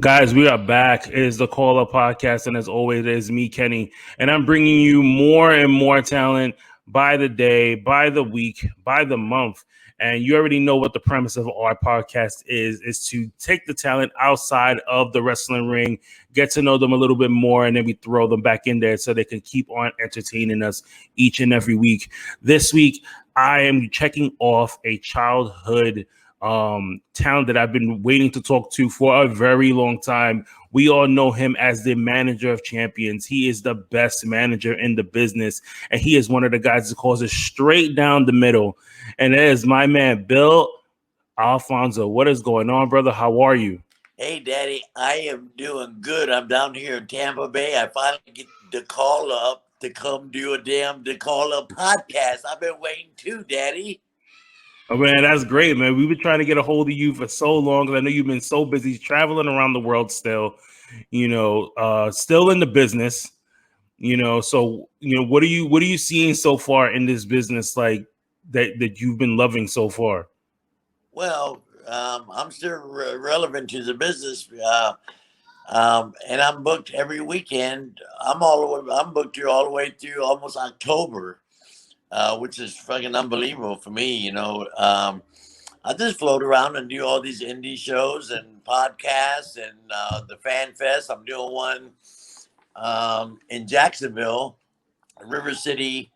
Guys, we are back. It is the Call Up Podcast, and as always, it is me, Kenny, and I'm bringing you more and more talent by the day, by the week, by the month. And you already know what the premise of our podcast is to take the talent outside of the wrestling ring, get to know them a little bit more, and then we throw them back in there so they can keep on entertaining us each and every week. This week, I am checking off a childhood talent that I've been waiting to talk to for a very long time. We all know him as the manager of champions. He is the best manager in the business, and he is one of the guys that calls it straight down the middle. And that is my man, Bill Alfonso. What is going on, brother? How are you? Hey, Daddy, I am doing good. I'm down here in Tampa Bay. I finally get the call up to come do the call up podcast. I've been waiting too, Daddy. Oh, man, that's great, man. We've been trying to get a hold of you for so long because I know you've been so busy traveling around the world still, still in the business, So, what are you seeing so far in this business, like that you've been loving so far? Well, I'm still relevant to the business, and I'm booked every weekend. I'm booked through all the way through almost October. Which is fucking unbelievable for me, I just float around and do all these indie shows and podcasts and the Fan Fest. I'm doing one in Jacksonville, River City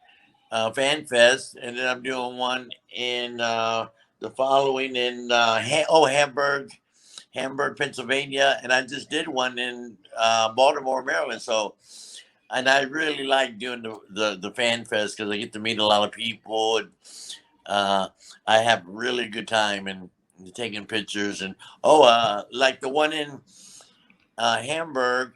Fan Fest, and then I'm doing one in the following in Hamburg, Pennsylvania, and I just did one in Baltimore, Maryland. So. And I really like doing the Fan Fest because I get to meet a lot of people. And I have really good time and taking pictures. And like the one in Hamburg,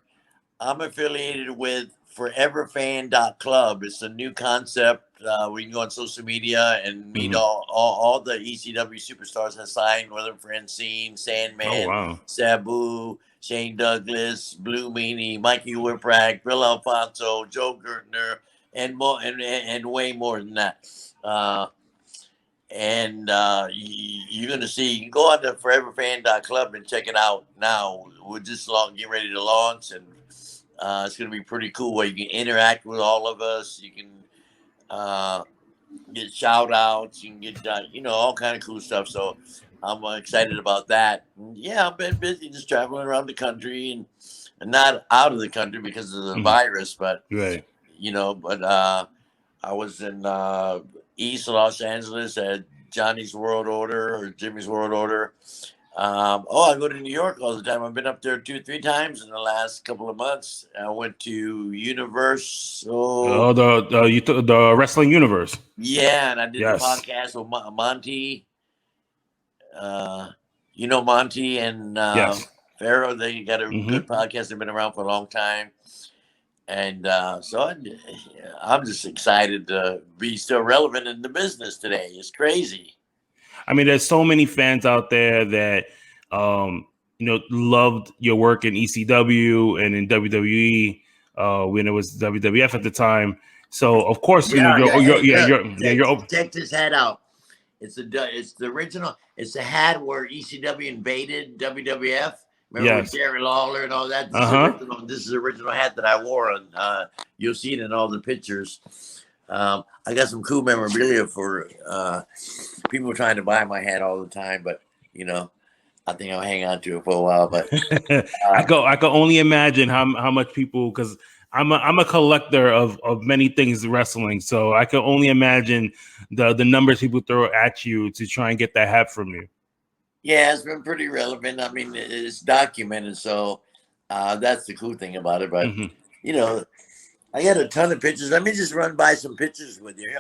I'm affiliated with foreverfan.club. It's a new concept. We can go on social media and meet all the ECW superstars that signed, whether Francine, Sandman, Sabu, Shane Douglas, Blue Meanie, Mikey Whipwreck, Bill Alfonso, Joe Gertner, and more, and way more than that. You're gonna see. You can go on to foreverfan.club and check it out now. We're just get ready to launch, and it's gonna be pretty cool. Where you can interact with all of us. You can get shout outs. You can get all kind of cool stuff. So. I'm excited about that. Yeah, I've been busy just traveling around the country and not out of the country because of the virus, but right. I was in East Los Angeles at Johnny's World Order or Jimmy's World Order. I go to New York all the time. I've been up there 2-3 times in the last couple of months. I went to Universal. The Wrestling Universe. Yeah, and I did the podcast with Monty. Monty and Pharaoh, they got a good podcast. They've been around for a long time. And so I'm just excited to be still relevant in the business today. It's crazy. I mean, there's so many fans out there that, loved your work in ECW and in WWE when it was WWF at the time. So, of course, check this hat out. It's the original. It's the hat where ECW invaded WWF. Remember with Jerry Lawler and all that? This is the original hat that I wore. And you'll see it in all the pictures. I got some cool memorabilia for people trying to buy my hat all the time. But, I think I'll hang on to it for a while. But I can only imagine how much people, because I'm a collector of many things wrestling, so I can only imagine the numbers people throw at you to try and get that hat from you. Yeah, it's been pretty relevant. I mean, it's documented, so that's the cool thing about it. But I got a ton of pictures. Let me just run by some pictures with you.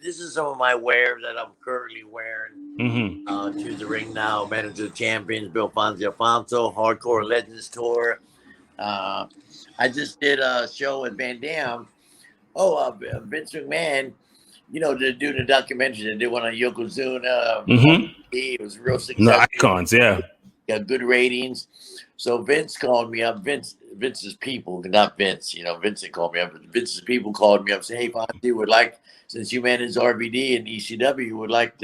This is some of my wear that I'm currently wearing to the ring now. Manager of Champions, Bill Alfonso, Hardcore Legends Tour. I just did a show with Van Dam. Vince McMahon, they're doing a documentary. They did one on Yokozuna. It was real successful. The icons, yeah. Got good ratings. So Vince called me up. Vince's people, not Vince. Vincent called me up. Vince's people called me up and said, hey, Fonzie, would like, since you manage RVD and ECW, would like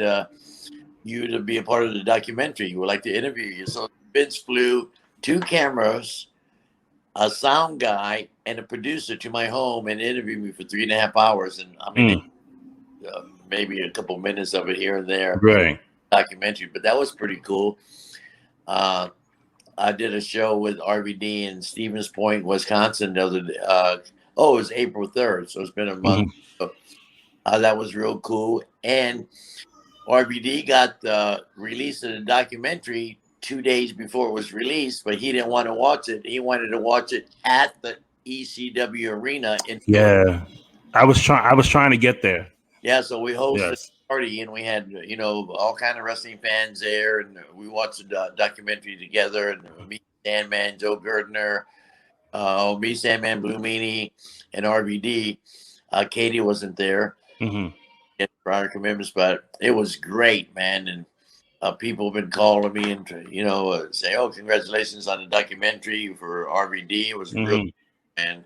you to be a part of the documentary. Would like to interview you. So Vince flew 2 cameras, a sound guy, and a producer to my home and interviewed me for 3.5 hours. And I mean, maybe a couple minutes of it here and there, Right. documentary, but that was pretty cool. I did a show with RVD in Stevens Point, Wisconsin, the other day. It was April 3rd, so it's been a month. So, that was real cool. And RVD got the release of the documentary 2 days before it was released, but he didn't want to watch it. He wanted to watch it at the ECW arena in Yeah. I was trying to get there. Yeah, so we hosted Yes. a party, and we had all kind of wrestling fans there, and we watched the documentary together. And me, Sandman, Joe Gerdner, me, Sandman, Blue Meanie, and RVD. Katie wasn't there in prior commitments, but it was great, man. And people have been calling me and say, "Oh, congratulations on the documentary for RVD." It was real, man.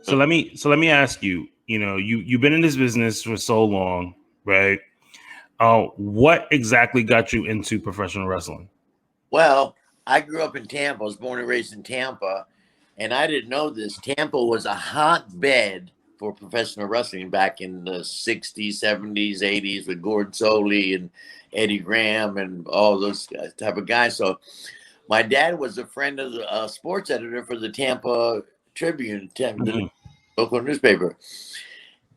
So let me ask you. You've been in this business for so long, right? What exactly got you into professional wrestling? Well, I grew up in Tampa. I was born and raised in Tampa, and I didn't know this. Tampa was a hotbed for professional wrestling back in the 60s, 70s, 80s with Gordon Soley and Eddie Graham and all those type of guys. So my dad was a friend of the sports editor for the Tampa Tribune, the local newspaper.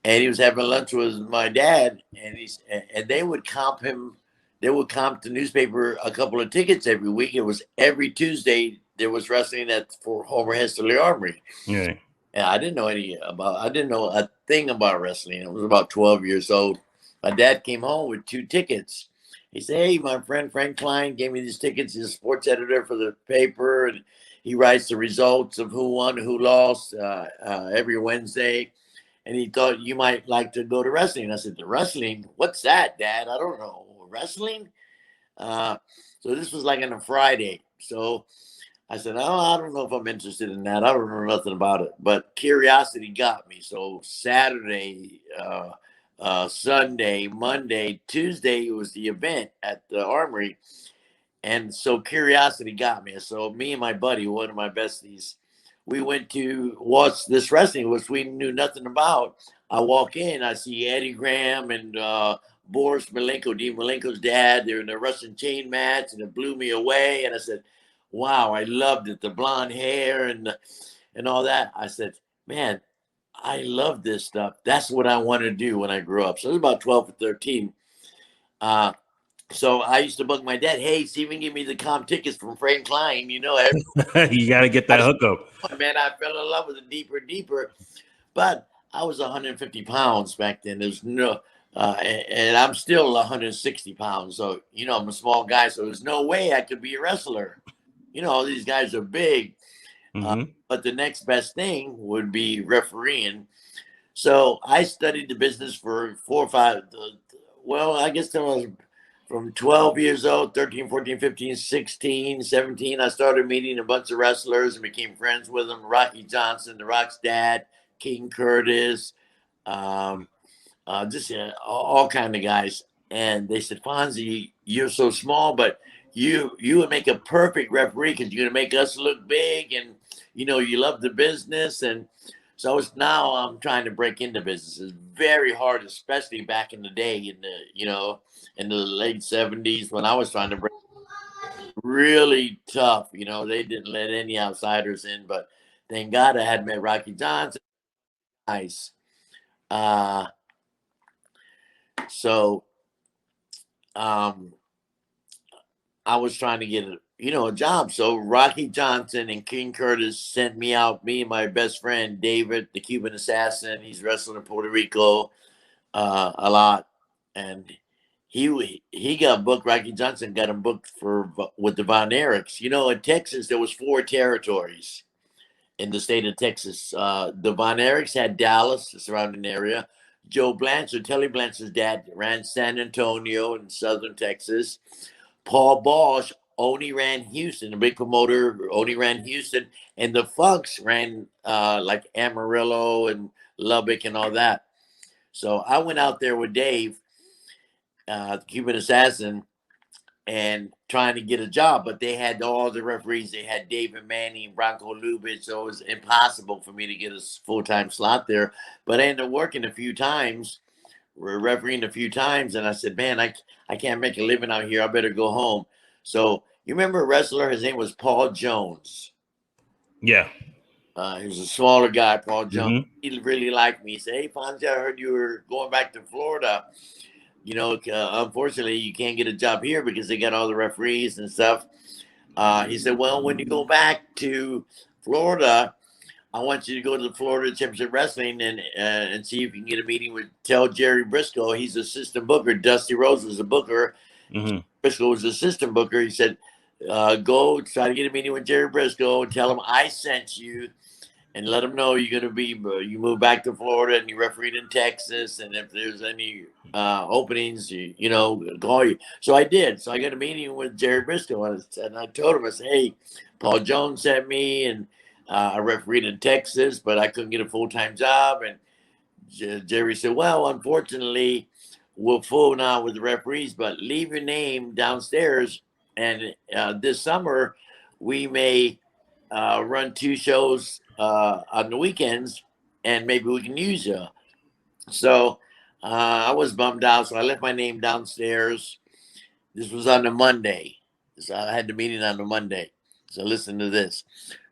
And he was having lunch with my dad, and they would comp him. They would comp the newspaper a couple of tickets every week. It was every Tuesday there was wrestling for Homer Hesterly Armory. Yeah. And I didn't know a thing about wrestling. I was about 12 years old. My dad came home with 2 tickets. He said, "Hey, my friend Frank Klein gave me these tickets. He's a sports editor for the paper, and he writes the results of who won, who lost every Wednesday. And he thought you might like to go to wrestling." I said, "The wrestling? What's that, Dad? I don't know. Wrestling?" So this was like on a Friday. So I said, "Oh, I don't know if I'm interested in that. I don't know nothing about it." But curiosity got me. So Saturday, Sunday, Monday, Tuesday was the event at the Armory. And so curiosity got me. So me and my buddy, one of my besties, we went to watch this wrestling, which we knew nothing about. I walk in, I see Eddie Graham and Boris Malenko, Dean Malenko's dad. They're in a Russian chain match, and it blew me away. And I said, "Wow, I loved it. The blonde hair and all that." I said, "Man, I love this stuff. That's what I want to do when I grow up." So it was about 12 or 13. So I used to bug my dad, "Hey, see if you can give me the comp tickets from Frank Klein." You got to get that hookup. Man, I fell in love with it deeper and deeper. But I was 150 pounds back then. There's no, and I'm still 160 pounds. So, I'm a small guy. So there's no way I could be a wrestler. These guys are big. But the next best thing would be refereeing. So I studied the business for 4 or 5, I guess till I was from 12 years old, 13, 14, 15, 16, 17. I started meeting a bunch of wrestlers and became friends with them. Rocky Johnson, The Rock's dad, King Curtis, just all kind of guys. And they said, "Fonzie, you're so small, but you would make a perfect referee because you're going to make us look big, and you love the business." And so I'm trying to break into business. It's very hard, especially back in the day in the late 70s when I was trying to break. Really tough. They didn't let any outsiders in, but thank God I had met Rocky Johnson. Nice. So I was trying to get a job. So Rocky Johnson and King Curtis sent me out, me and my best friend David, the Cuban assassin. He's wrestling in Puerto Rico a lot. And he got booked. Rocky Johnson got him booked with the Von Erichs. In Texas, there was 4 territories in the state of Texas. The Von Erichs had Dallas, the surrounding area. Joe Blanchard, Telly Blanchard's dad, ran San Antonio in southern Texas. Paul Bosch only ran Houston, a big promoter, only ran Houston. And the Funks ran like Amarillo and Lubbock and all that. So I went out there with Dave, the Cuban assassin, and trying to get a job, but they had all the referees. They had David Manning, Bronco Lubitsch, so it was impossible for me to get a full-time slot there. But I ended up working a few times, refereeing a few times, and I said, man, I can't make a living out here. I better go home. So you remember a wrestler? His name was Paul Jones. Yeah. He was a smaller guy, Paul Jones. Mm-hmm. He really liked me. He said, hey, Fonzie, I heard you were going back to Florida. You know, unfortunately, you can't get a job here because they got all the referees and stuff. He said, well, when you go back to Florida, I want you to go to the Florida Championship Wrestling and see if you can get a meeting with, tell Jerry Briscoe. He's assistant booker. Dusty Rose was a booker. Mm-hmm. Briscoe was assistant booker. He said, go try to get a meeting with Jerry Briscoe and tell him I sent you, and let them know you're going to be, you move back to Florida and you refereed in Texas. And if there's any openings, you know, call you. So I did. So I got a meeting with Jerry Briscoe, and I told him, I said, hey, Paul Jones sent me, and I refereed in Texas, but I couldn't get a full-time job. And Jerry said, well, unfortunately, we're full now with the referees, but leave your name downstairs. And this summer, we may run 2 shows on the weekends, and maybe we can use you. So I was bummed out. So I left my name downstairs. This was on the Monday. So I had the meeting on the Monday. So listen to this.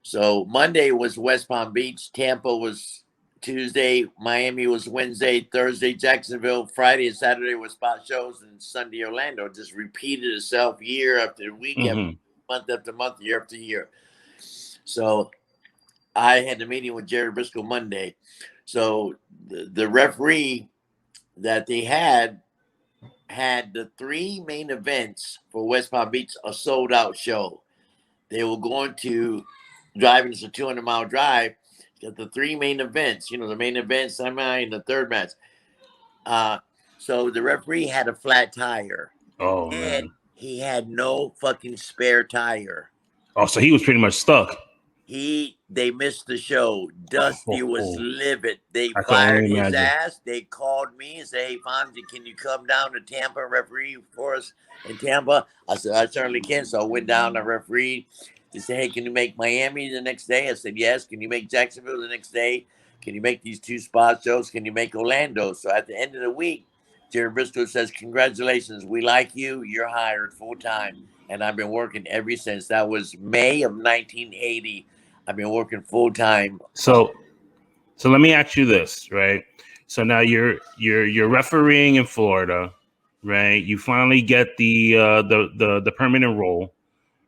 So Monday was West Palm Beach. Tampa was Tuesday. Miami was Wednesday. Thursday, Jacksonville. Friday and Saturday were spot shows. And Sunday, Orlando. Just repeated itself year after week, Mm-hmm. month after month, year after year. So I had the meeting with Jerry Briscoe Monday. So the referee that they had the 3 main events for West Palm Beach, a sold out show. They were going to drive, it's a 200-mile drive. Got the 3 main events, you know, the main event, semi, and the third match. So the referee had a flat tire. Oh, and man. he had no fucking spare tire. Oh, so he was pretty much stuck. They missed the show. Dusty was livid. They I can fired only his imagine. ass. They called me and said, hey, Fonzie, can you come down to Tampa and referee for us in Tampa? I said, I certainly can. So I went down and refereed. They said, hey, can you make Miami the next day? I said, yes. Can you make Jacksonville the next day? Can you make these 2 spot shows? Can you make Orlando? So at the end of the week, Jerry Briscoe says, congratulations. We like you. You're hired full time. And I've been working ever since. That was May of 1980. I've been working full time. So let me ask you this, right? So now you're refereeing in Florida, right? You finally get the permanent role,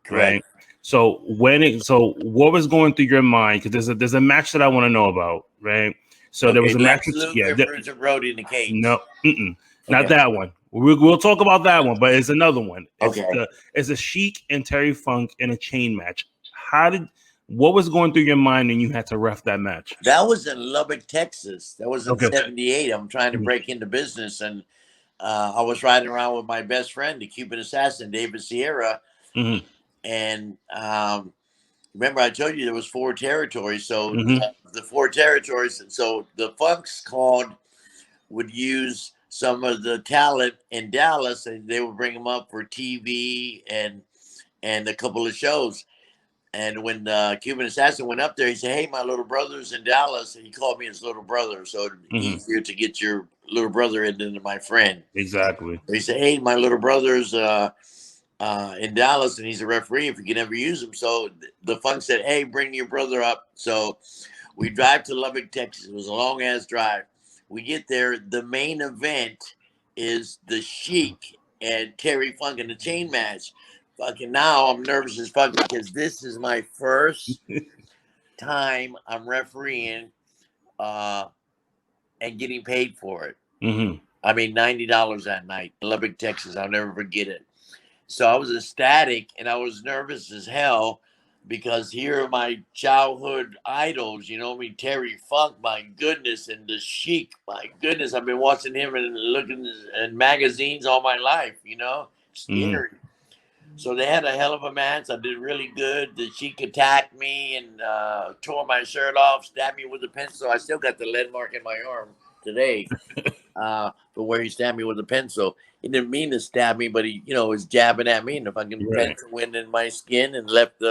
Correct. right? So what was going through your mind? Because there's a match that I want to know about, right? So there was a match. Brody in the cage. No, not that one. We'll talk about that one, but it's another one. It's a Sheik and Terry Funk in a chain match. What was going through your mind when you had to ref that match? That was in Lubbock, Texas. That was in 78. I'm trying to break into business, and I was riding around with my best friend, the Cuban assassin, David Sierra. Mm-hmm. And remember, I told you there was 4 territories. So the 4 territories. So the Funks would use some of the talent in Dallas, and they would bring them up for TV and a couple of shows. And when Cuban Assassin went up there, he said, hey, my little brother's in Dallas. And he called me his little brother. So it's easier to get your little brother in than my friend. Exactly. So he said, hey, my little brother's in Dallas, and he's a referee if you can ever use him. So the Funk said, hey, bring your brother up. So we drive to Lubbock, Texas. It was a long-ass drive. We get there. The main event is the Sheik and Terry Funk in the chain match. Fucking now I'm nervous as fuck because this is my first time I'm refereeing and getting paid for it. Mm-hmm. I made $90 that night in Lubbock, Texas. I'll never forget it. So I was ecstatic and I was nervous as hell because here are my childhood idols, you know, Terry Funk, my goodness, and the Sheik, my goodness. I've been watching him and looking in magazines all my life, you know, scary. So they had a hell of a match. I did really good. The Sheik attacked me and tore my shirt off, stabbed me with a pencil. I still got the lead mark in my arm today. for where he stabbed me with a pencil. He didn't mean to stab me, but he, was jabbing at me, and the fucking pencil went in my skin and left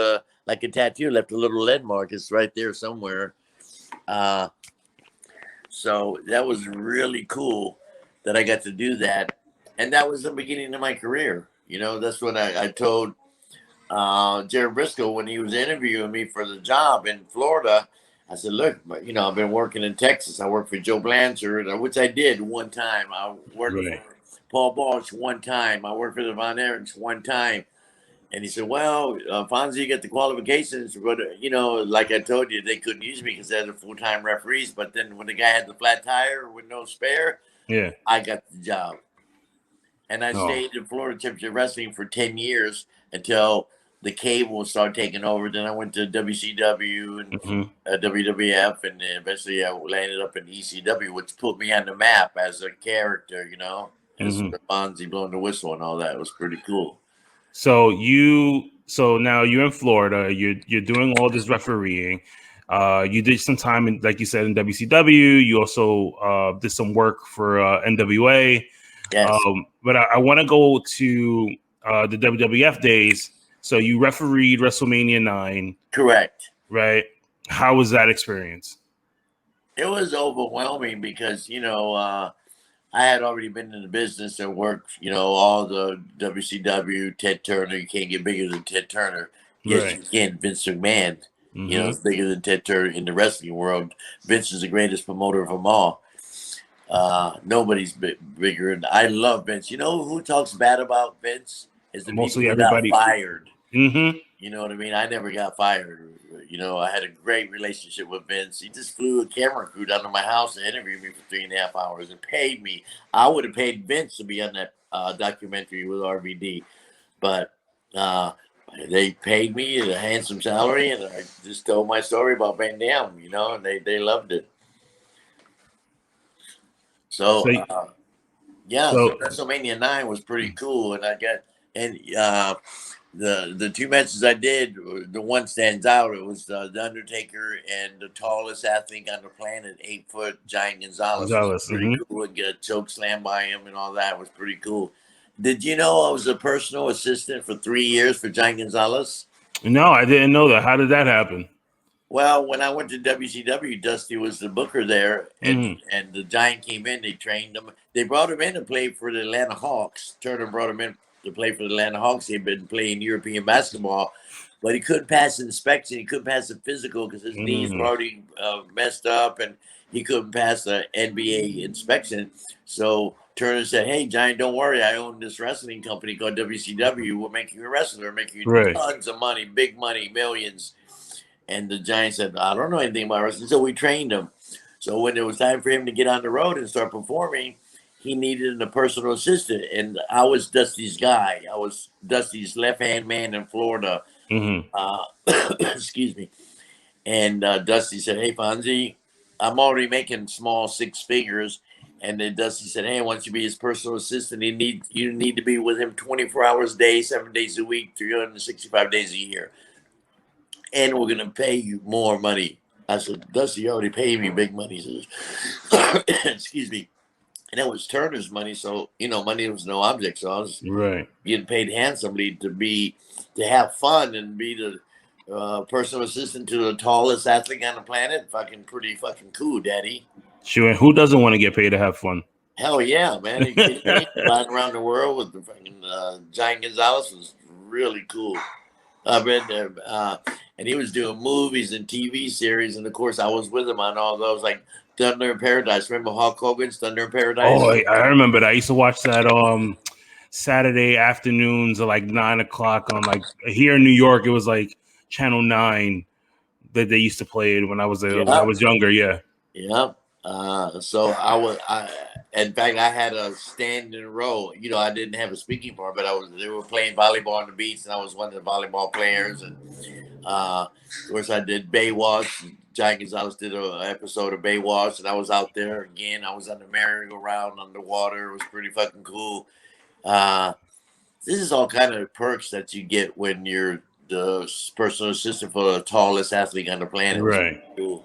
like a tattoo, left a little lead mark. It's right there somewhere. So that was really cool that I got to do that. And that was the beginning of my career. That's when I told Jared Briscoe when he was interviewing me for the job in Florida. I said, look, I've been working in Texas. I worked for Joe Blanchard, which I did one time. I worked for Paul Balch one time. I worked for the Von Erichs one time. And he said, well, Fonzie, you get the qualifications. But, like I told you, they couldn't use me because they had full-time referees. But then when the guy had the flat tire with no spare, I got the job. And I stayed in Florida Championship Wrestling for 10 years until the cable started taking over. Then I went to WCW and WWF, and eventually I landed up in ECW, which put me on the map as a character, as Fonzie blowing the whistle and all that. It was pretty cool. So now you're in Florida. You're doing all this refereeing. You did some time like you said, in WCW. You also did some work for NWA. Yes. But I want to go to the WWF days. So you refereed WrestleMania 9. Correct. Right. How was that experience? It was overwhelming because, I had already been in the business and worked, all the WCW, Ted Turner. You can't get bigger than Ted Turner. Yes, you can. Vince McMahon, is bigger than Ted Turner in the wrestling world. Vince is the greatest promoter of them all. Nobody's bigger. And I love Vince. You know who talks bad about Vince? Is the Mostly people who everybody got fired. Mm-hmm. You know what I mean? I never got fired. I had a great relationship with Vince. He just flew a camera crew down to my house and interviewed me for 3.5 hours and paid me. I would have paid Vince to be on that documentary with RVD, but they paid me a handsome salary, and I just told my story about Van Dam, and they loved it. So WrestleMania 9 was pretty cool, and the two matches I did, the one stands out. It was the Undertaker and the tallest athlete on the planet, 8-foot Giant Gonzalez. It was pretty cool, and get a choke slam by him and all that. It was pretty cool. Did you know I was a personal assistant for 3 years for Giant Gonzalez? No, I didn't know that. How did that happen? Well, when I went to WCW, Dusty was the booker there, and the Giant came in. They trained him. They brought him in to play for the Atlanta Hawks. Turner brought him in to play for the Atlanta Hawks. He had been playing European basketball, but he couldn't pass inspection. He couldn't pass the physical because his knees were already messed up, and he couldn't pass the NBA inspection. So Turner said, hey, Giant, don't worry. I own this wrestling company called WCW. We'll make you a wrestler. We'll make you tons of money, big money, millions. And the Giant said, I don't know anything about wrestling. So we trained him. So when it was time for him to get on the road and start performing, he needed a personal assistant. And I was Dusty's guy. I was Dusty's left-hand man in Florida. Excuse me. And Dusty said, hey, Fonzie, I'm already making small 6 figures. And then Dusty said, hey, I want you to be his personal assistant. You need to be with him 24 hours a day, 7 days a week, 365 days a year. And we're going to pay you more money. I said, Dusty, you already paid me big money. He says, excuse me. And that was Turner's money. So, money was no object. So I was getting paid handsomely to have fun and be the personal assistant to the tallest athlete on the planet. Pretty fucking cool, Daddy. Sure. And who doesn't want to get paid to have fun? Hell yeah, man. Flying around the world with the fucking Giant Gonzalez was really cool. I've been there. And he was doing movies and TV series. And, of course, I was with him on all those, like Thunder in Paradise. Remember Hulk Hogan's Thunder in Paradise? Oh, I remember that. I used to watch that Saturday afternoons at like 9 o'clock on like here in New York. It was like Channel 9 that they used to play it when I was younger. Yeah. Yeah. So in fact, I had a standing role. I didn't have a speaking part, but they were playing volleyball on the beach, and I was one of the volleyball players. And of course, I did Baywatch. Giant Gonzalez did an episode of Baywatch, and I was out there again. I was on the merry-go-round underwater. It was pretty fucking cool. This is all kind of perks that you get when you're the personal assistant for the tallest athlete on the planet. Right. Cool.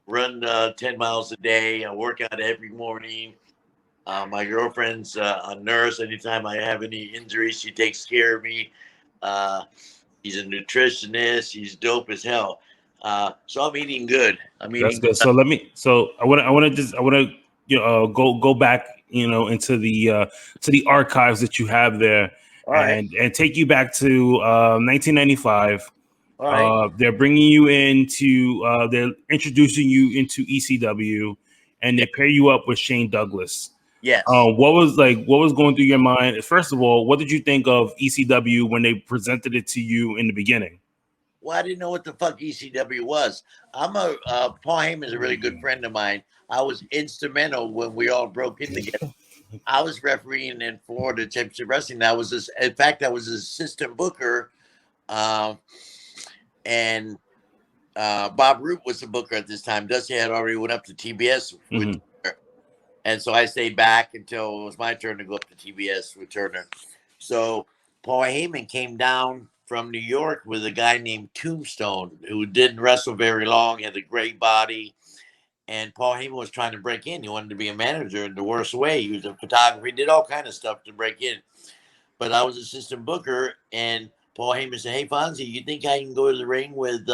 run 10 miles a day. I work out every morning. My girlfriend's a nurse. Anytime I have any injuries, she takes care of me. Uh, she's a nutritionist. She's dope as hell. So I'm eating good. I'm That's eating. good. So let me. So I want to just. I want to go back. Into the archives that you have there, All right. and take you back to 1995. All right. They're bringing you into. They're introducing you into ECW, and Yeah. they pair you up with Shane Douglas. Yes. What was going through your mind? First of all, what did you think of ECW when they presented it to you in the beginning? Well, I didn't know what the fuck ECW was. I'm a Paul Heyman's a really good friend of mine. I was instrumental when we all broke in together. I was refereeing in Florida Championship Wrestling. In fact, I was his assistant booker, um, and Bob Root was the booker at this time. Dusty had already went up to TBS with Mm-hmm. Turner. And so I stayed back until it was my turn to go up to TBS with Turner. So Paul Heyman came down from New York with a guy named Tombstone who didn't wrestle very long, had a great body. And Paul Heyman was trying to break in. He wanted to be a manager in the worst way. He was a photographer. He did all kind of stuff to break in. But I was assistant booker, and Paul Heyman said, "Hey Fonzie, you think I can go to the ring with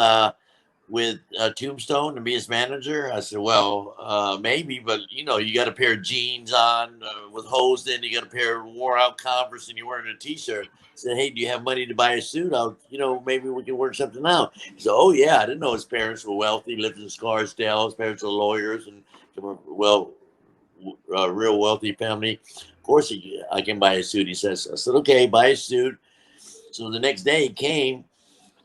Tombstone and be his manager?" I said, "Well, maybe, but you got a pair of jeans on with hose in. You got a pair of wore out Converse, and you're wearing a t-shirt." I said, "Hey, do you have money to buy a suit? Maybe we can work something out." He said, "Oh yeah, I didn't know his parents were wealthy. Lived in Scarsdale. His parents were lawyers and real wealthy family. Of course, I can buy a suit." He says. I said, "Okay, buy a suit." So the next day he came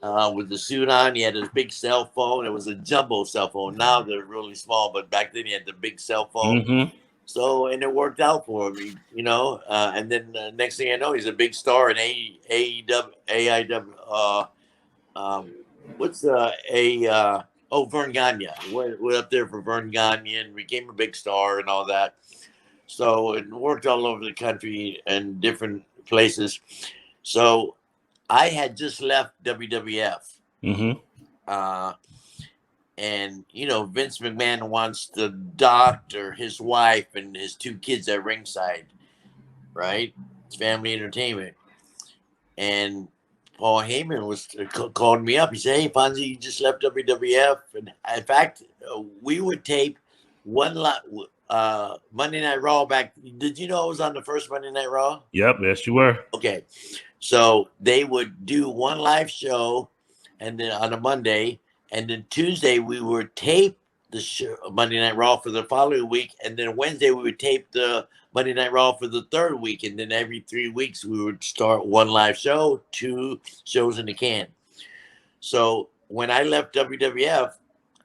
with the suit on. He had his big cell phone. It was a jumbo cell phone. Now they're really small, but back then he had the big cell phone. Mm-hmm. So, and it worked out for him. And then next thing I know, he's a big star in AEW, AIW. What's Vern Gagne. We're up there for Vern Gagne and became a big star and all that. So it worked all over the country and different places. So I had just left WWF. Mm-hmm. Uh, and Vince McMahon wants to doctor his wife and his two kids at ringside, right? It's family entertainment. And Paul Heyman called me up. He said, "Hey, Fonzie, you just left WWF." And in fact, we would tape one lot Monday Night Raw back. Did you know I was on the first Monday Night Raw? Yep, yes, you were. Okay, so they would do one live show, and then on a Monday, and then Tuesday we would tape the show, Monday Night Raw for the following week, and then Wednesday we would tape the Monday Night Raw for the third week, and then every 3 weeks we would start one live show, 2 shows in the can. So when I left WWF,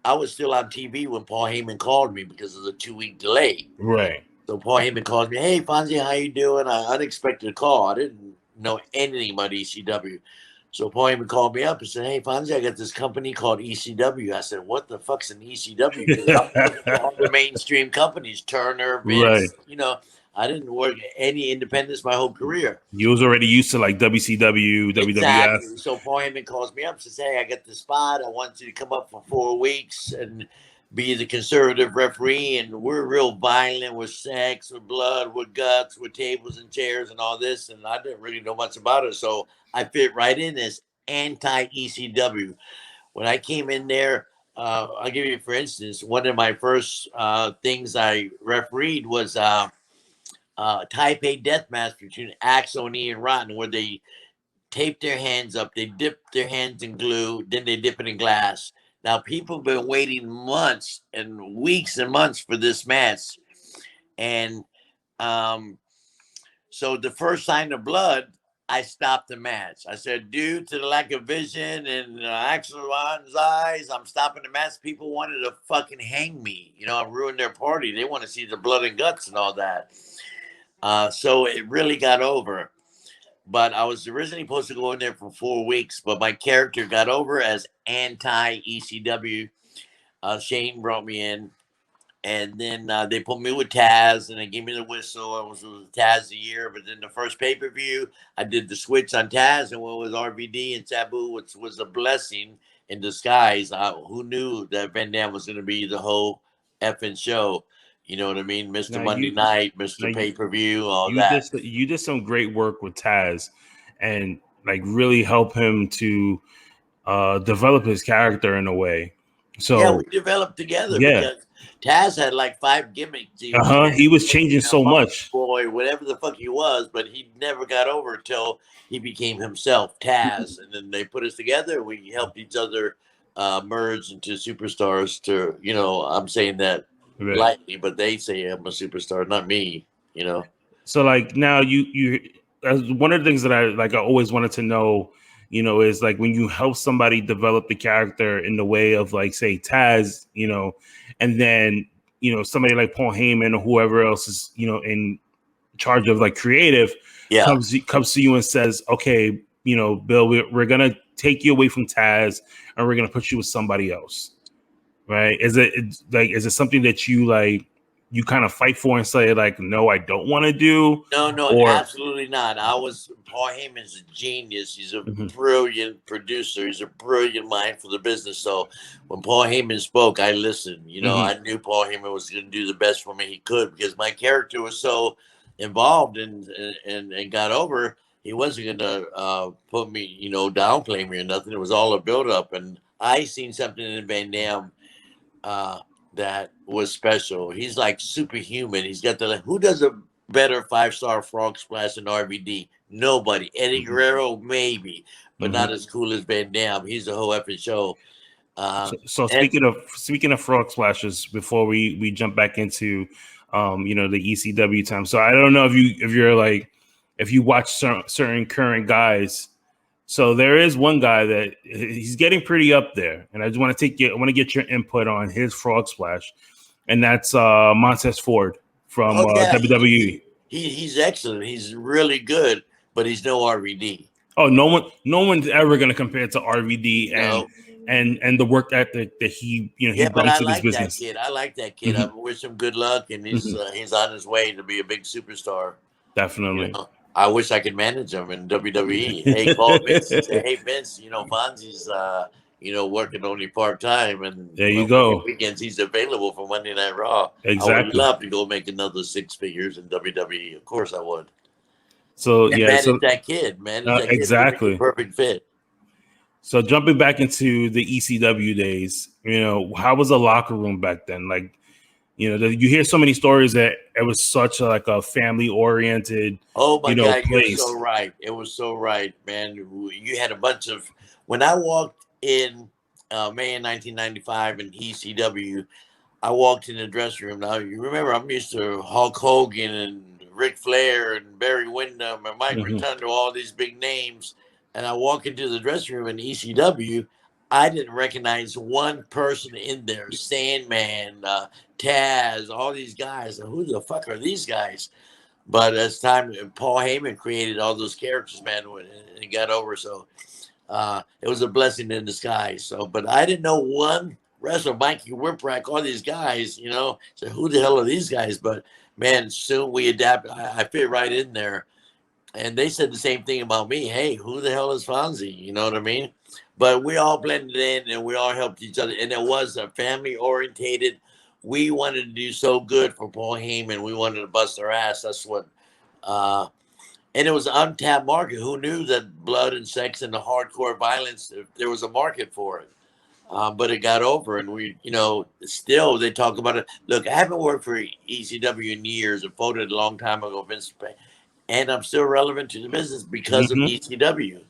I was still on TV when Paul Heyman called me because of the 2 week delay. Right. So Paul Heyman calls me, "Hey Fonzie, how you doing?" I unexpected call. I didn't know anything about ECW. So Paul Heyman called me up and said, "Hey Fonzie, I got this company called ECW." I said, "What the fuck's an ECW?" Because I'm working for all the mainstream companies, Turner, Right. Vince. I didn't work any independence my whole career. You was already used to like WCW, WWF. Exactly. So Paul Heyman calls me up and says, "Hey, I got this spot. I want you to come up for 4 weeks and be the conservative referee. And we're real violent with sex, with blood, with guts, with tables and chairs and all this." And I didn't really know much about it. So I fit right in as anti-ECW. When I came in there, I'll give you, for instance, one of my first things I refereed was Type A death match between Axe, O'Neill, and Rotten, where they tape their hands up, they dip their hands in glue, then they dip it in glass. Now, people have been waiting months and weeks and months for this match. And so the first sign of blood, I stopped the match. I said, "Due to the lack of vision and Axelron's eyes, I'm stopping the match." People wanted to fucking hang me. I ruined their party. They want to see the blood and guts and all that. So it really got over. But I was originally supposed to go in there for 4 weeks, but my character got over as anti ECW. Shane brought me in, and then they put me with Taz, and they gave me the whistle. I was with Taz a year, but then the first pay per view, I did the switch on Taz and went with RVD and Sabu, which was a blessing in disguise. Who knew that Van Dam was going to be the whole effing show? You know what I mean? Mr. Monday Night, Mr. Pay-Per-View, all that. You did some great work with Taz and like really help him to develop his character in a way. So yeah, we developed together because Taz had like 5 gimmicks. He was changing so much. Boy, whatever the fuck he was, but he never got over until he became himself, Taz. And then they put us together. We helped each other merge into superstars. I'm saying that lightly, but they say I'm a superstar, not me. So like now you one of the things that I always wanted to know, is like when you help somebody develop the character in the way of like say Taz, and then somebody like Paul Heyman or whoever else is in charge of like creative comes to you and says, okay, Bill, we're gonna take you away from Taz and we're gonna put you with somebody else, right? Is it something that you kind of fight for and say like, no, I don't want to do? No, absolutely not. Paul Heyman's a genius. He's a brilliant producer. He's a brilliant mind for the business. So when Paul Heyman spoke, I listened. I knew Paul Heyman was going to do the best for me he could because my character was so involved and got over. He wasn't going to put me, downplay me or nothing. It was all a build up. And I seen something in Van Dam that was special. He's like superhuman. He's got who does a better 5-star frog splash than RVD? Nobody. Eddie Guerrero, maybe, but not as cool as Van Dam. He's a whole effing show. So speaking of frog splashes, before we jump back into the ECW time. So I don't know if you watch certain current guys. So there is one guy that he's getting pretty up there, and I just want to get your input on his frog splash, and that's Montez Ford from WWE. He's excellent. He's really good, but he's no RVD. Oh, no one's ever going to compare to RVD and the work ethic that he brings to this business. I like that kid. I wish him good luck, and he's on his way to be a big superstar. Definitely. I wish I could manage him in WWE. Hey, call Vince and say, hey, Vince, Fonzie's, working only part-time. And there you go. Weekends he's available for Monday Night Raw. Exactly. I would love to go make another 6 figures in WWE. Of course I would. So, manage that kid, man. Exactly. Perfect fit. So jumping back into the ECW days, how was the locker room back then? Like, you hear so many stories that it was such a family-oriented, oh my God, place. You're so right. It was so right, man. You had a bunch of when I walked in May of 1995 in ECW. I walked in the dressing room. Now you remember I'm used to Hulk Hogan and Ric Flair and Barry Windham and Mike Rotundo, all these big names. And I walk into the dressing room in ECW. I didn't recognize one person in there. Sandman, Taz, all these guys. Who the fuck are these guys? But as time, Paul Heyman created all those characters, man, and he got over. So it was a blessing in disguise. So, but I didn't know one wrestler, Mikey Whipwreck, all these guys, So who the hell are these guys? But man, soon we adapted. I fit right in there. And they said the same thing about me. Hey, who the hell is Fonzie? You know what I mean? But we all blended in and we all helped each other. And it was a family orientated. We wanted to do so good for Paul Heyman. We wanted to bust our ass. That's what, and it was an untapped market. Who knew that blood and sex and the hardcore violence, there was a market for it. But it got over and we, still they talk about it. Look, I haven't worked for ECW in years. I voted a long time ago, Vince, and I'm still relevant to the business because of ECW.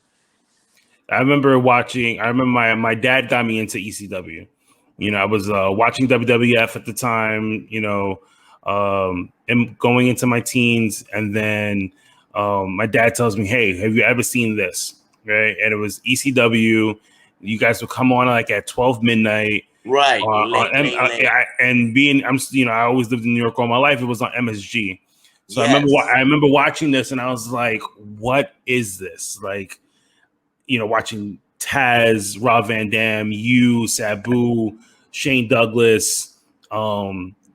I remember my dad got me into ECW. I was watching WWF at the time, and going into my teens. And then my dad tells me, hey, have you ever seen this? Right. And it was ECW. You guys would come on like at 12 midnight. Right. Late. I always lived in New York all my life. It was on MSG. So yes. I remember watching this and I was like, what is this? Like, watching Taz, Rob Van Dam, Sabu, Shane Douglas,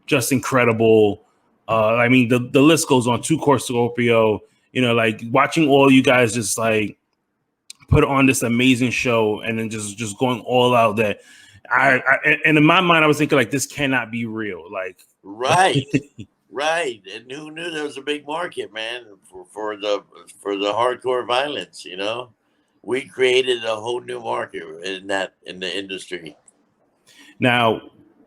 just incredible. The list goes on. 2 Core Scorpio, like watching all you guys just like put on this amazing show and then just going all out that and in my mind I was thinking like this cannot be real. Like Right. Right. And who knew there was a big market, man, for the hardcore violence, you know? We created a whole new market in the industry. Now,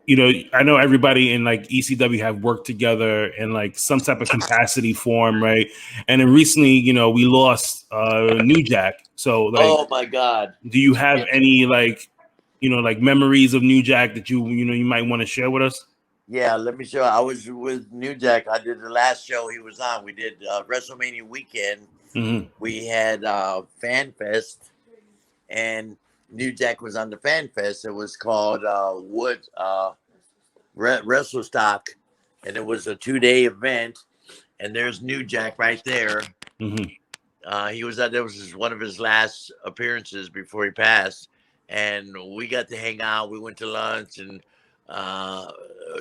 I know everybody in like ECW have worked together in like some type of capacity form, right? And then recently, we lost New Jack. So like, oh my God. Do you have any like, like memories of New Jack that you might want to share with us? Yeah, let me show. I was with New Jack. I did the last show he was on. We did WrestleMania weekend. Mm-hmm. We had Fan Fest, and New Jack was on the Fan Fest. It was called Wrestle Stock, and it was a 2-day event. And there's New Jack right there. Mm-hmm. He was there was one of his last appearances before he passed, and we got to hang out. We went to lunch and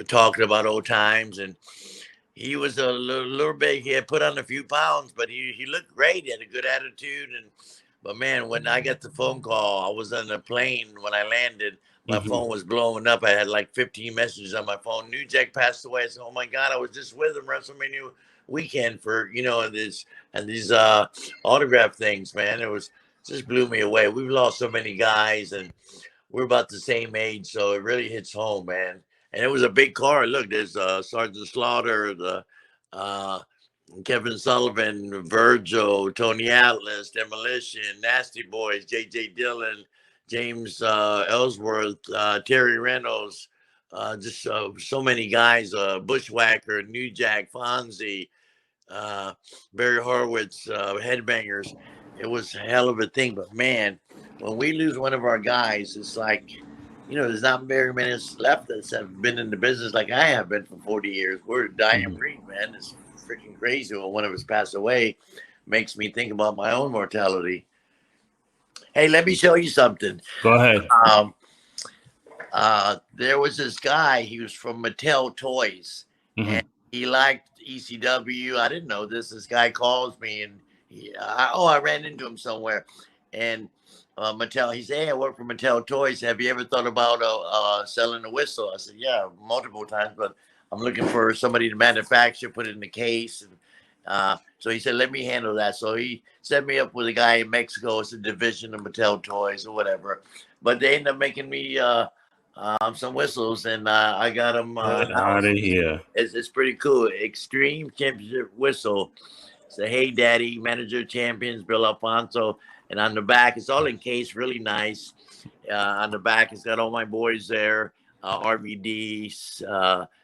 talking about old times, and he was a little bit. He had put on a few pounds, but he looked great. He had a good attitude, but man, when I got the phone call, I was on the plane when I landed. My Mm-hmm. phone was blowing up. I had like 15 messages on my phone. New Jack passed away. I said, "Oh my God, I was just with him WrestleMania weekend for these autograph things, man." It was just blew me away. We've lost so many guys, and we're about the same age, so it really hits home, man. And it was a big car. Look, there's Sergeant Slaughter, the Kevin Sullivan, Virgil, Tony Atlas, Demolition, Nasty Boys, J.J. Dillon, James Ellsworth, Terry Reynolds, just so many guys, Bushwhacker, New Jack, Fonzie, Barry Horowitz, Headbangers. It was a hell of a thing. But man, when we lose one of our guys, it's like, there's not very many left that have been in the business like I have been for 40 years. We're a dying breed, man. It's freaking crazy when one of us passed away. Makes me think about my own mortality. Hey, let me show you something. Go ahead. There was this guy. He was from Mattel Toys, and he liked ECW. I didn't know this. This guy calls me, and I ran into him somewhere, and Mattel. He said, "Hey, I work for Mattel Toys. Have you ever thought about selling a whistle?" I said, "Yeah, multiple times, but I'm looking for somebody to manufacture, put it in the case." And so he said, "Let me handle that." So he set me up with a guy in Mexico. It's a division of Mattel Toys or whatever. But they ended up making me some whistles, and I got them Out of here. It's pretty cool. Extreme Championship whistle. It's a Hey Daddy, Manager Champions, Bill Alfonso. And on the back, it's all encased, really nice. On the back, it's got all my boys there. RVD,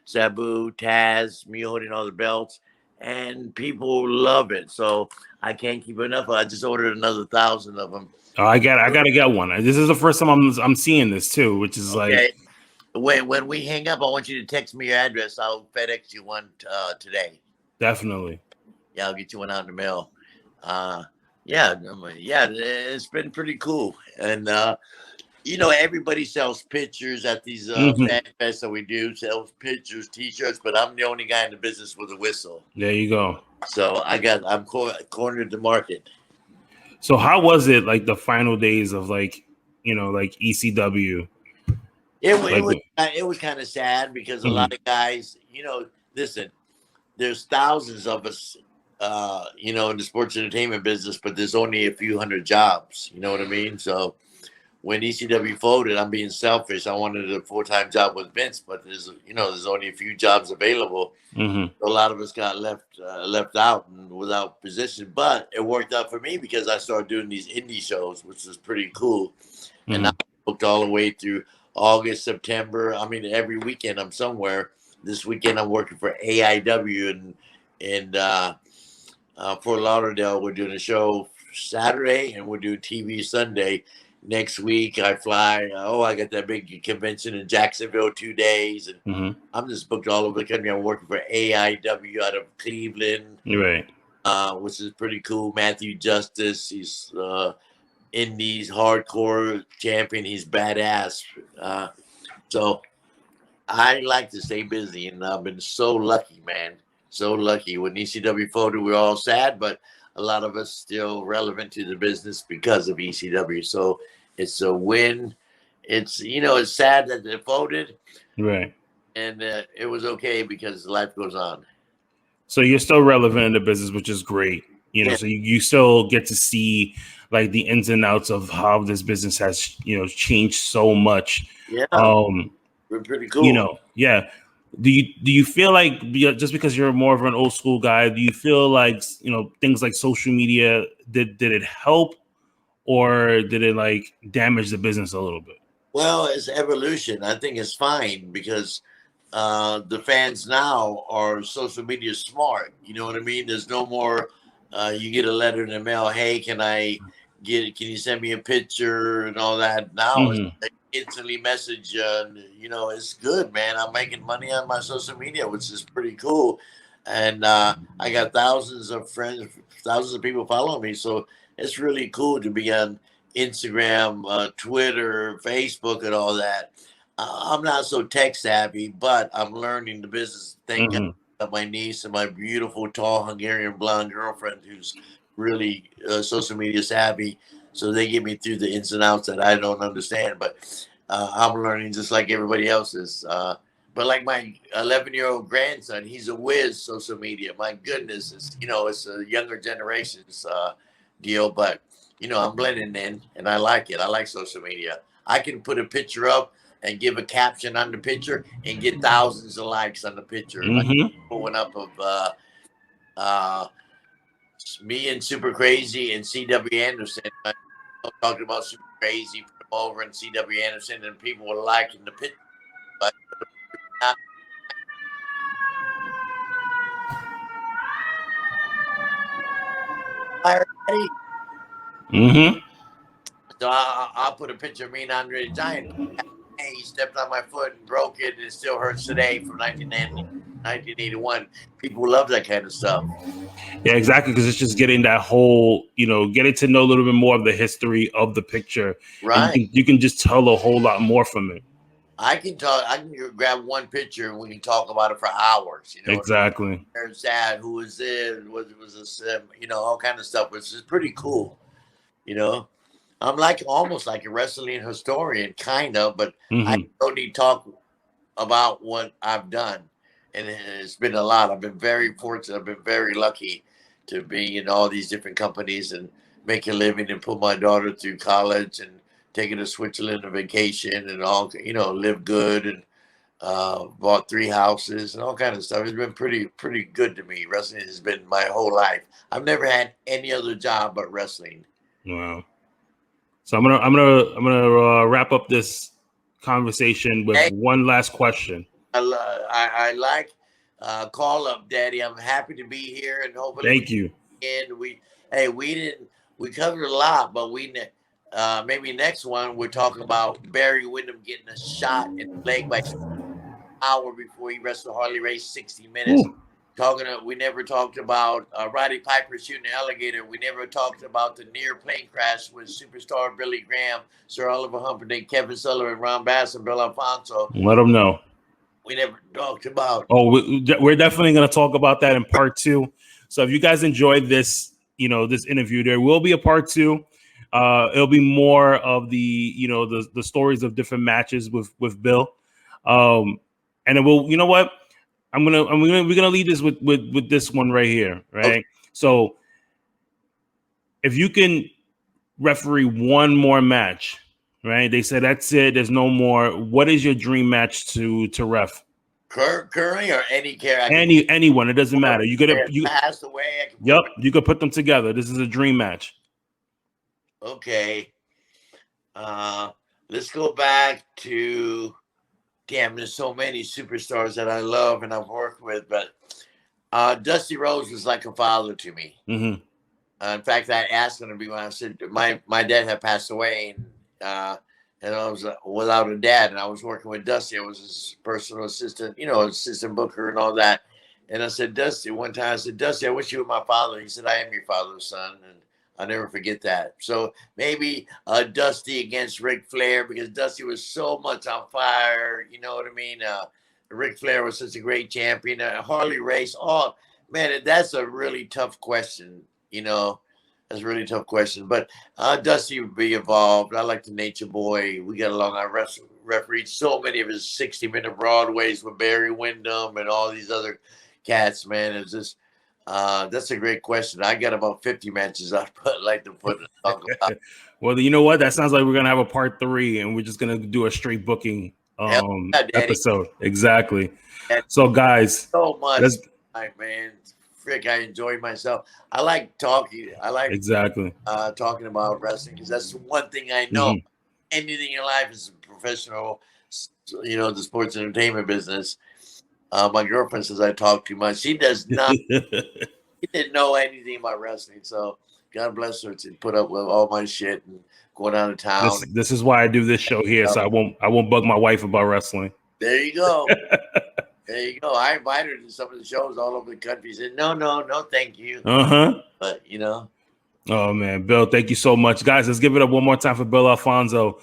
Sabu, Taz, me holding all the belts. And people love it. So I can't keep enough. I just ordered another 1,000 of them. Oh, I gotta get one. This is the first time I'm seeing this too, which is Okay. like when we hang up, I want you to text me your address. I'll FedEx you one today. Definitely. Yeah, I'll get you one out in the mail. Yeah, it's been pretty cool. And everybody sells pictures at these fan fests that we do, sells pictures, t-shirts, but I'm the only guy in the business with a whistle. There you go. So I'm cornered the market. So how was it like the final days of like ECW? It was kind of sad because a lot of guys, listen, there's thousands of us, in the sports entertainment business, but there's only a few hundred jobs. You know what I mean? So when ECW folded, I'm being selfish. I wanted a full-time job with Vince, but there's only a few jobs available. A lot of us got left out and without position, but it worked out for me because I started doing these indie shows, which is pretty cool. And I booked all the way through August, September. I mean, every weekend I'm somewhere. This weekend I'm working for AIW and Fort Lauderdale. We're doing a show Saturday and we're doing TV Sunday. Next week I fly. I got that big convention in Jacksonville 2 days, and I'm just booked all over the country. I'm working for AIW out of Cleveland, right? Which is pretty cool. Matthew Justice, he's Indies hardcore champion. He's badass. So I like to stay busy, and I've been so lucky, man. So lucky. When ECW folded, we were all sad, but a lot of us still relevant to the business because of ECW. So it's a win. It's it's sad that they folded, Right. and it was okay because life goes on. So you're still relevant in the business, which is great. Yeah. So you still get to see like the ins and outs of how this business has, changed so much. Yeah, we're pretty You cool. know, yeah. Do you feel like just because you're more of an old school guy, do you feel like things like social media did it help or did it like damage the business a little bit? Well, it's evolution. I think it's fine because the fans now are social media smart. You know what I mean? There's no more. You get a letter in the mail. Hey, Can you send me a picture and all that? Now it's Hmm. like instantly message. It's good, man. I'm making money on my social media, which is pretty cool. And I got thousands of friends, thousands of people following me. So it's really cool to be on Instagram, Twitter, Facebook, and all that. I'm not so tech savvy, but I'm learning the business. Thank God, Hmm. my niece and my beautiful, tall Hungarian blonde girlfriend who's really social media savvy. So they get me through the ins and outs that I don't understand. But I'm learning just like everybody else is. But like my 11-year-old grandson, he's a whiz social media. My goodness, it's a younger generation's deal. But I'm blending in, and I like it. I like social media. I can put a picture up and give a caption on the picture and get thousands of likes on the picture. Like Hmm. one up of uh, me and Super Crazy and CW Anderson. I talking about Super Crazy, put him over and CW Anderson, and people were liking the picture. But not already. Hmm. So I'll put a picture of me and Andre the Giant. Hey, he stepped on my foot and broke it, and it still hurts today from 1981. People love that kind of stuff. Yeah, exactly. Because it's just getting that whole, getting to know a little bit more of the history of the picture, and Right. you can just tell a whole lot more from it. I can talk. I can grab one picture and we can talk about it for hours. Exactly. There's that. Who was it? Was this? All kind of stuff, which is pretty cool. You know, I'm like almost like a wrestling historian, kind of, but I Hmm. only talk about what I've done, and it's been a lot. I've been very fortunate. I've been very lucky to be in all these different companies and make a living and put my daughter through college and take her to Switzerland on vacation and all. Live good and bought 3 houses and all kind of stuff. It's been pretty good to me. Wrestling has been my whole life. I've never had any other job but wrestling. Wow. So I'm gonna wrap up this conversation with Hey, one last question. I like call up, Daddy. I'm happy to be here, and hopefully Thank you. we covered a lot, but maybe next one we're talking about Barry Windham getting a shot in the leg by hour before he wrestled Harley Race 60 minutes. Ooh. We never talked about Roddy Piper shooting an alligator. We never talked about the near plane crash with superstar Billy Graham, Sir Oliver Humperdinck, Kevin Sullivan, Ron Bass, and Bill Alfonso. Let them know. We never talked about. Oh, we're definitely going to talk about that in part 2. So if you guys enjoyed this, this interview, there will be a part 2. It'll be more of the stories of different matches with Bill. And it will, you know what? We're gonna leave this with this one right here, right? Okay. So if you can referee one more match, right? They said that's it. There's no more. What is your dream match to ref? Currently or any character. Anyone, it doesn't matter. You Passed away. I can Yep, put. you could put them together. This is a dream match. Okay. Let's go back to. Damn, there's so many superstars that I love and I've worked with, but Dusty Rhodes was like a father to me. Mm-hmm. In fact, I asked him to be when I said my dad had passed away, and I was without a dad, and I was working with Dusty. I was his personal assistant, assistant booker and all that. And I said, Dusty, one time I said, Dusty, I wish you were my father. He said, I am your father's son, and I'll never forget that. So maybe Dusty against Ric Flair because Dusty was so much on fire. You know what I mean? Ric Flair was such a great champion. Harley Race. Oh man, that's a really tough question. That's a really tough question. But Dusty would be involved. I like the Nature Boy. We got along. I refereed so many of his 60-minute Broadways with Barry Windham and all these other cats, man. It's just that's a great question. I got about 50 matches I'd like to put talk about. Well, you know what? That sounds like we're gonna have a part 3, and we're just gonna do a straight booking episode. Exactly. So, guys, so much, man. Frick, I enjoy myself. I like talking. I like talking about wrestling because that's the one thing I know. Mm-hmm. Anything in life is professional. The sports entertainment business. My girlfriend says I talk too much. She does not. She didn't know anything about wrestling, so God bless her to put up with all my shit and going out of town. This is why I do this show here, so I won't bug my wife about wrestling. There you go. There you go. I invited her to some of the shows all over the country. She said, no, thank you. But Oh man, Bill, thank you so much, guys. Let's give it up one more time for Bill Alfonso.